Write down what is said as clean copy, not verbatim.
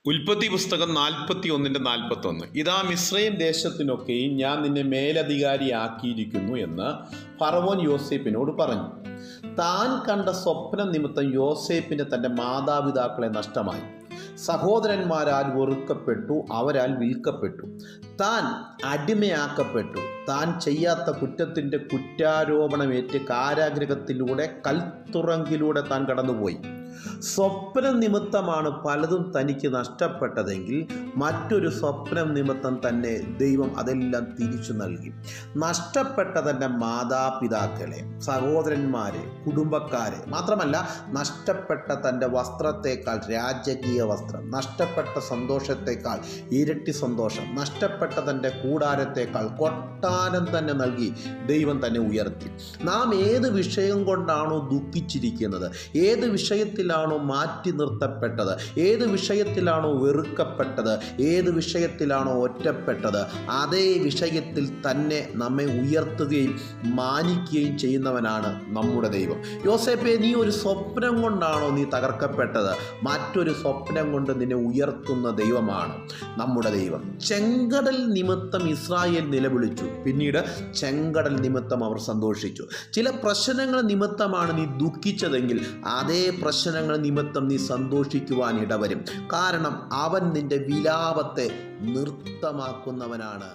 ഉൽപ്പത്തി പുസ്തകം 41:41. ഇതാ മിസ്രയീം ദേശത്തിനൊക്കെയും ഞാൻ നിന്നെ മേലധികാരിയാക്കിയിരിക്കുന്നു എന്ന് ഫറവോൻ യോസേപ്പിനോട് പറഞ്ഞു. താൻ കണ്ട സ്വപ്നം നിമിത്തം യോസേപ്പിന് തൻ്റെ മാതാപിതാക്കളെ നഷ്ടമായി. സഹോദരന്മാരാൽ വെറുക്കപ്പെട്ടു, അവരാൽ വിൽക്കപ്പെട്ടു, താൻ അടിമയാക്കപ്പെട്ടു. താൻ ചെയ്യാത്ത കുറ്റത്തിൻ്റെ കുറ്റാരോപണമേറ്റ് കാരാഗൃഹത്തിലൂടെ കൽത്തുറങ്കിലൂടെ താൻ കടന്നുപോയി. സ്വപ്നം നിമിത്തമാണ് പലതും തനിക്ക് നഷ്ടപ്പെട്ടതെങ്കിൽ മറ്റൊരു സ്വപ്നം നിമിത്തം തന്നെ ദൈവം അതെല്ലാം തിരിച്ചു നൽകി. നഷ്ടപ്പെട്ട തൻ്റെ മാതാപിതാക്കളെ, സഹോദരന്മാരെ, കുടുംബക്കാരെ, മാത്രമല്ല നഷ്ടപ്പെട്ട തൻ്റെ വസ്ത്രത്തേക്കാൾ രാജകീയ വസ്ത്രം, നഷ്ടപ്പെട്ട സന്തോഷത്തേക്കാൾ ഇരട്ടി സന്തോഷം, നഷ്ടപ്പെട്ട തൻ്റെ കൂടാരത്തേക്കാൾ കൊട്ടാരം തന്നെ നൽകി ദൈവം തന്നെ ഉയർത്തി. നാം ഏത് വിഷയം കൊണ്ടാണോ ദുഃഖിച്ചിരിക്കുന്നത്, ഏത് വിഷയത്തിലാണോ മാറ്റി നിർത്തപ്പെട്ടത്, ഏത് വിഷയത്തിലാണോ വെറുക്കപ്പെട്ടത്, ഏത് വിഷയത്തിലാണോ ഒറ്റപ്പെട്ടത്, അതേ വിഷയത്തിൽ തന്നെ നമ്മെ ഉയർത്തുകയും മാനിക്കുകയും ചെയ്യുന്നവനാണ് നമ്മുടെ ദൈവം. യോസേപ്പേ, നീ ഒരു സ്വപ്നം കൊണ്ടാണോ നീ തകർക്കപ്പെട്ടത്? മറ്റൊരു സ്വപ്നം കൊണ്ട് നിന്നെ ഉയർത്തുന്ന ദൈവമാണ് നമ്മുടെ ദൈവം. ചെങ്കടൽ നിമിത്തം ഇസ്രായേൽ നിലവിളിച്ചു, പിന്നീട് ചെങ്കടൽ നിമിത്തം അവർ സന്തോഷിച്ചു. ചില പ്രശ്നങ്ങൾ നിമിത്തമാണ് നീ ദുഃഖിച്ചതെങ്കിൽ അതേ പ്രശ്നങ്ങൾ നിമിത്തം നീ സന്തോഷിക്കുവാൻ ഇടവരും. കാരണം അവൻ നിന്റെ വിലാപത്തെ നൃത്തമാക്കുന്നവനാണ്.